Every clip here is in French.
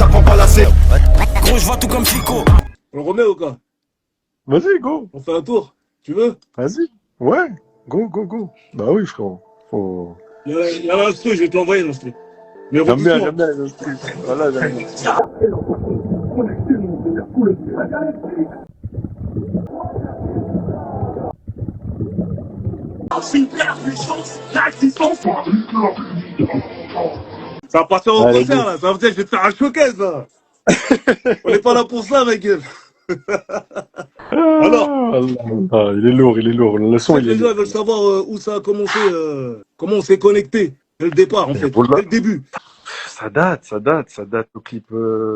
ça prend pas la C. Gros, je vois tout comme Fico. On le remet ou quoi? Vas-y, go. On fait un tour. Tu veux? Vas-y. Ouais. Go, go, go. Bah oui, frérot. Faut... Il y a l'instru, je vais te l'envoyer l'instru. Mais repousse-moi. J'aime bien les instruments. Voilà, j'aime bien. Ça va partir au Allez, concert go. là, ça veut dire que je vais te faire un showcase là. On n'est pas là pour ça, ma gueule. Alors, Ah, il est lourd, il est lourd. Le je son, sais que il est les gens lourd. veulent savoir où ça a commencé, comment on s'est connecté. Dès le départ en Et fait, voilà. dès le début. Ça date, le clip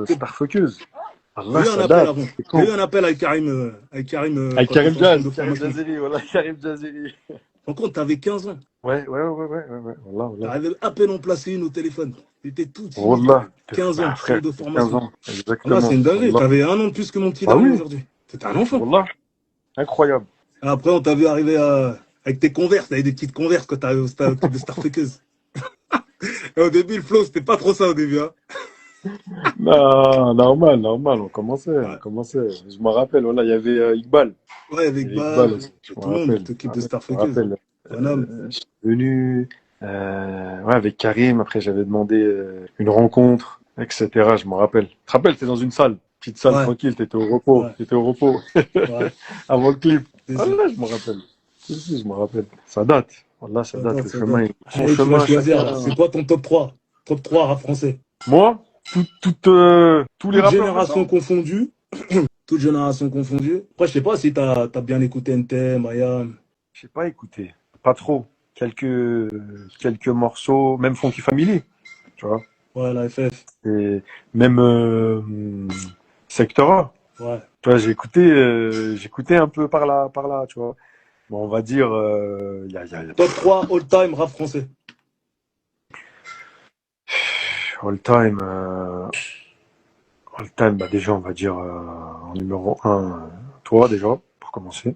Star Focus. J'ai Allah, eu un ça appel date. avant. C'est J'ai eu con. un appel avec Karim, Avec quand il Karim était en centre Jazz, de Karim formation. Jaziri, voilà, Karim Jaziri. En compte, t'avais 15 ans. Ouais. Voilà, voilà. T'arrivais à peine en placer une au téléphone. T'étais tout timide. Wallah. 15 ans, Bah, frère, centre de 15 formation. ans. Là, c'est Exactement. une dinguerie. Wallah. T'avais 1 an de plus que mon petit Bah dernier oui. aujourd'hui. T'étais un enfant. Wallah. Incroyable. Après, on t'a vu arriver avec tes converses. T'avais des petites converses quand t'arrivais au club de Starfuckers. Et au début, le flow, c'était pas trop ça au début. Hein. Non, normal. On Ouais, commençait. Je me rappelle, voilà, il y avait Iqbal. ouais Il y avec avait Iqbal Bal, aussi, je me tout le monde, rappelle. l'équipe de Je me Starfuckers. rappelle. Bonhomme. Je suis venu ouais, avec Karim. Après, j'avais demandé une rencontre, etc. Je me rappelle. Tu te rappelles, t'es dans une salle. Petite salle Ouais, tranquille, t'étais au repos. ouais, T'étais au repos. ouais. Avant le clip. C'est Ah ça. là, je me rappelle. Si, je me rappelle. Ça date. Voilà, ça Ça date. date, Le ça date. chemin, son Allez, tu vas chemin, choisir là. chacun. C'est quoi ton top 3? Top 3 rap français. Moi, tous les Toute rappeurs génération récents. confondue. Toute génération confondue. Après, je sais pas si t'as bien écouté NTM, IAM. Je sais pas écouter. Pas trop. Quelques morceaux, même Funky Family, tu vois. Ouais, la FF. Et même Sector A. Ouais. Tu vois, j'écoutais un peu par là, tu vois. Bon, on va dire, Top 3 all-time rap français. all time, bah déjà, on va dire en numéro un, toi déjà, pour commencer.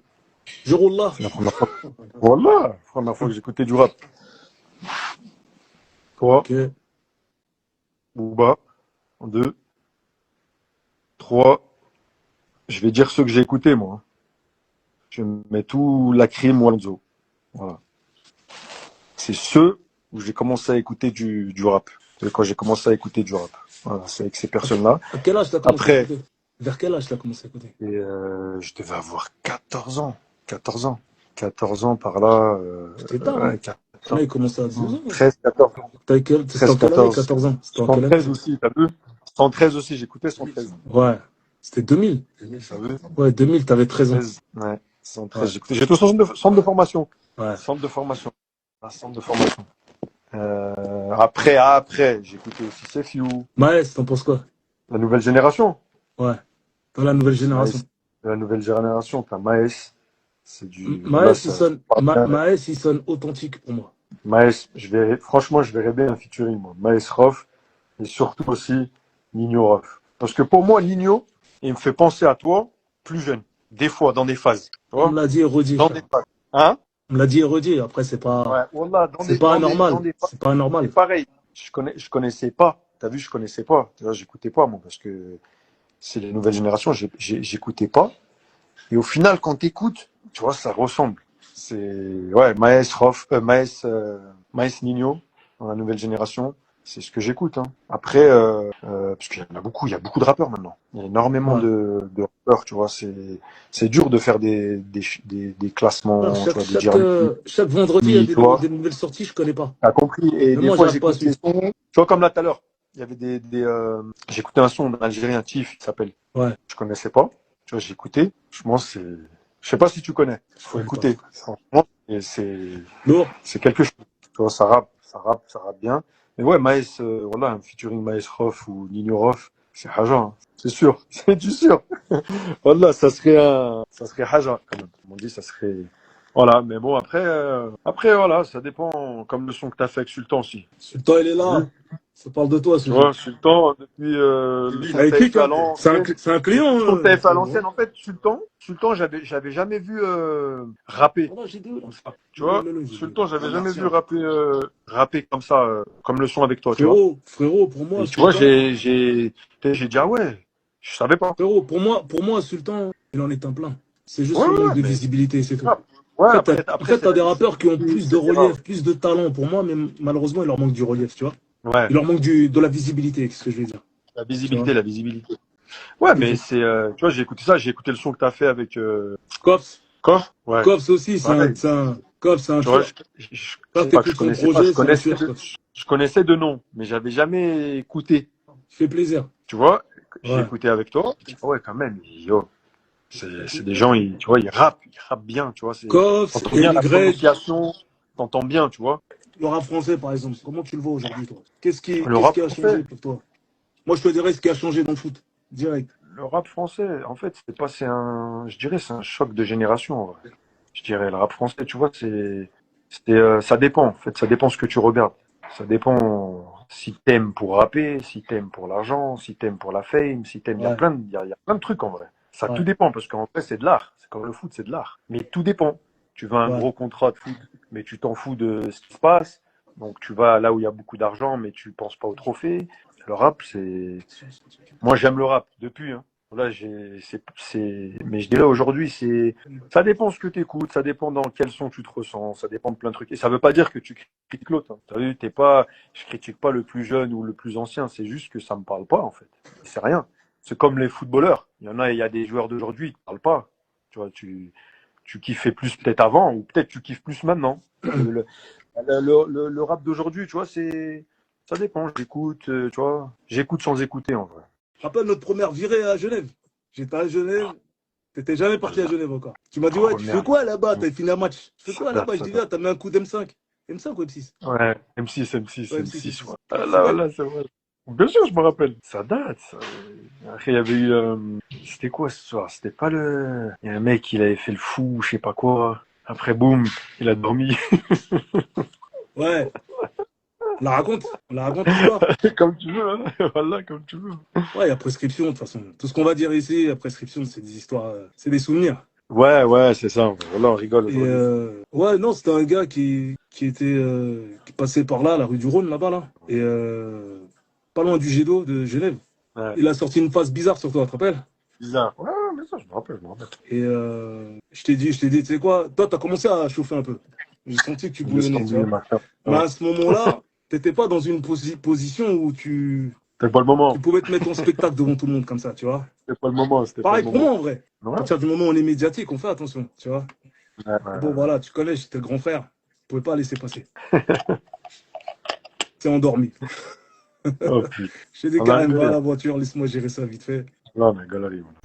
Jurullah. C'est la première fois. Voilà, première fois que j'écoutais du rap. Toi, Ok. Booba, en deux, trois. Je vais dire ceux que j'ai écoutés, moi. Je mets tout la crime ou Alonso. Voilà. C'est ceux où j'ai commencé à écouter du rap. C'est quand j'ai commencé à écouter du rap. Voilà, c'est avec ces personnes-là. À quel âge t'as commencé à Après, écouter? Vers quel âge t'as commencé à écouter? et, je devais avoir 14 ans. 14 ans par là. C'était tard, Ouais, hein? 14 Là, ans. il commençait à 12 ans. 13, 14 ans. C'était 13, en quelle année, 14. 14 ans? C'était en quelle année? 113 aussi, t'as vu? 113 aussi, j'écoutais 113. Ouais. C'était 2000. T'as vu? Ouais, 2000, t'avais 13 ans. 13, ouais. Ouais. 113, j'écoutais. J'étais au centre de formation. Ouais. Centre de formation. Un centre de formation. Après, j'écoutais aussi Sefiu, Maës, t'en penses quoi? la nouvelle génération. Ouais. Dans la nouvelle génération. Maes, la nouvelle génération, t'as Maes, c'est du, voilà, Maës, ça parle bien. Maës, il sonne authentique pour moi. Maes, franchement, je verrais bien un featuring, moi. Maes Rof, et surtout aussi Nino Rof. Parce que pour moi, Nino, il me fait penser à toi, plus jeune. Des fois, dans des phases. Tu On me vois? l'a dit et redit, Dans frère. des phases. Hein? On me l'a dit et redit. Après, c'est Ouais, pas, voilà, c'est pas dans anormal. des phases. C'est pas anormal. C'est pareil. Je connaissais pas. T'as vu, je connaissais pas. Tu vois, j'écoutais pas, moi, parce que c'est les nouvelles générations, j'écoutais pas. Et au final, quand t'écoutes, tu vois, ça ressemble. C'est, ouais, Maes Nino, dans la nouvelle génération, c'est ce que j'écoute, hein. Après, parce qu'il y en a beaucoup, il y a beaucoup de rappeurs maintenant. Il y a énormément Ouais. de rappeurs, tu vois, c'est dur de faire des classements, Alors, tu vois, de dire, chaque vendredi, il y a tu vois, des nouvelles sorties, je connais pas. t'as compris. Et Mais des moi, fois, j'arrive pas à j'écoute les suivre. sons, tu vois, comme là tout à l'heure, il y avait j'écoutais un son d'un Algérien, Tif, il s'appelle. Ouais, Je connaissais pas. Tu vois, j'ai écouté. Franchement, je sais pas si tu connais. je Faut connais pas. écouter. Franchement, et Lourd. c'est quelque chose. Tu vois, ça rappe bien. Mais ouais, Maes, voilà, un featuring Maes Rof ou Nino Rof, c'est Haja, hein. C'est sûr. C'est du sûr. Voilà, ça serait Haja, quand même. Comme on dit, ça serait, voilà. Mais bon, après, voilà, ça dépend, comme le son que t'as fait avec Sultan aussi. Sultan, il est T'as là. vu? Ça parle de toi, ce Tu jeu. vois, Sultan, depuis le son que Avec t'avais qui, fait à quoi? l'ancienne. C'est un client, Le son que t'avais fait à frérot, hein. l'ancienne, en fait, Sultan, j'avais jamais vu rapper Voilà, j'ai dit, comme ça. Tu vois, j'ai dit. Sultan, j'avais Ah, jamais merci, vu hein. rapper comme ça, comme le son avec toi, tu vois. Frérot, pour moi, Et tu vois, Sultan, j'ai dit, ah ouais, je savais pas. pour moi, Sultan, il en est un plein. C'est juste Ouais, son ouais, manque ouais, de mais visibilité, c'est tout. ah, ouais, En fait, après c'est t'as des rappeurs qui ont plus de c'est rare. relief, plus de talent pour moi, mais malheureusement, il leur manque du relief, tu vois. Ouais, Il leur manque de la visibilité, qu'est-ce que je veux dire, la tu vois. visibilité, la visibilité. Ouais, Il mais faut c'est, tu vois, j'ai écouté ça, j'ai écouté le son que t'as fait avec Cops, Koff. Ouais, Cops aussi, pareil. Cops, c'est un Tu vois, choix. c'est Quand pas que t'écoutes je son connaissais pas, projet, c'est un tueur, quoi. je connaissais de nom, mais j'avais jamais écouté. Il fait plaisir. Tu vois, j'ai Ouais. écouté avec toi. Je dis, ah ouais, quand même, yo, c'est des gens, tu vois, ils rappent bien, tu vois, Cops, t'entends bien la NY, prononciation, t'entends bien, tu vois. le rap français, par exemple. Comment tu le vois aujourd'hui, toi? Le Qu'est-ce rap qui a changé français, pour toi? Moi, je te dirais ce qui a changé dans le foot. Direct. le rap français, en fait, je dirais, c'est un choc de génération, en vrai. Je dirais, le rap français, tu vois, ça dépend, en fait, ça dépend ce que tu regardes. Ça dépend si t'aimes pour rapper, si t'aimes pour l'argent, si t'aimes pour la fame, si t'aimes, Ouais, il y a plein de trucs, en vrai. Ça, tout ouais, dépend, parce qu'en vrai, c'est de l'art. C'est comme le foot, c'est de l'art. Mais tout dépend. Tu veux un ouais. gros contrat de foot, mais tu t'en fous de ce qui se passe. Donc, tu vas là où il y a beaucoup d'argent, mais tu penses pas au trophée. Le rap, moi, j'aime le rap depuis, hein. Là, mais je dirais aujourd'hui, ça dépend ce que tu écoutes, ça dépend dans quel son tu te ressens, ça dépend de plein de trucs. Et ça veut pas dire que tu critiques l'autre, hein. T'as vu, je critique pas le plus jeune ou le plus ancien, c'est juste que ça me parle pas, en fait. C'est rien. C'est comme les footballeurs. Il y a des joueurs d'aujourd'hui qui parlent pas. Tu vois, tu kiffais plus peut-être avant, ou peut-être tu kiffes plus maintenant. Le rap d'aujourd'hui, tu vois, ça dépend. Tu vois, j'écoute sans écouter, en vrai. Rappelle notre première virée à Genève. J'étais à Genève. T'étais jamais parti à La Genève encore. Tu m'as dit, ouais, tu fais première. quoi là-bas? T'as fini un match. Tu fais Ça quoi date, là-bas? Je ça dis, date. viens, t'as mis un coup d'M5. M5 ou M6? Ouais, M6, M6, Ouais, M6, M6, M6. ouais. Tu Ah te souviens? là, c'est vrai. Bien sûr, je me rappelle. Ça date, ça. Après, il y avait eu, c'était quoi ce soir? C'était pas il y a un mec, il avait fait le fou, je sais pas quoi. Après, boum, il a dormi. Ouais. On la raconte l'histoire. Comme tu veux, hein. Voilà, comme tu veux. Ouais, il y a prescription, de toute façon. Tout ce qu'on va dire ici, la prescription, c'est des histoires, c'est des souvenirs. Ouais, ouais, c'est ça. Voilà, on rigole Et aujourd'hui. ouais, non, c'était un gars qui passait par là, la rue du Rhône, là-bas, là. Et pas loin du jet d'eau de Genève. Ouais, Il a sorti une phase bizarre sur toi, tu te rappelles? bizarre. Ouais, ouais, mais ça, je me rappelle, je me rappelle. Et je t'ai dit, tu sais quoi? Toi, t'as commencé à chauffer un peu. J'ai senti que tu bouillonnais, tu Descendu, vois. machin. Mais Ouais. à ce moment-là, t'étais pas dans une position où C'était pas le tu moment. pouvais te mettre en spectacle devant tout le monde comme ça, tu vois. C'était pas le moment, c'était pas le Pareil pour moment. moi, en vrai. À Ouais, partir du moment où on est médiatique, on fait attention, tu vois. ouais, Mais bon, ouais. voilà, tu connais, j'étais le grand frère. Je pouvais pas laisser passer. C'est endormi. Oh putain. J'ai dit, On a Karim, va rigolé, à hein. la voiture, laisse-moi gérer ça vite fait. Non, mais galerie, voilà.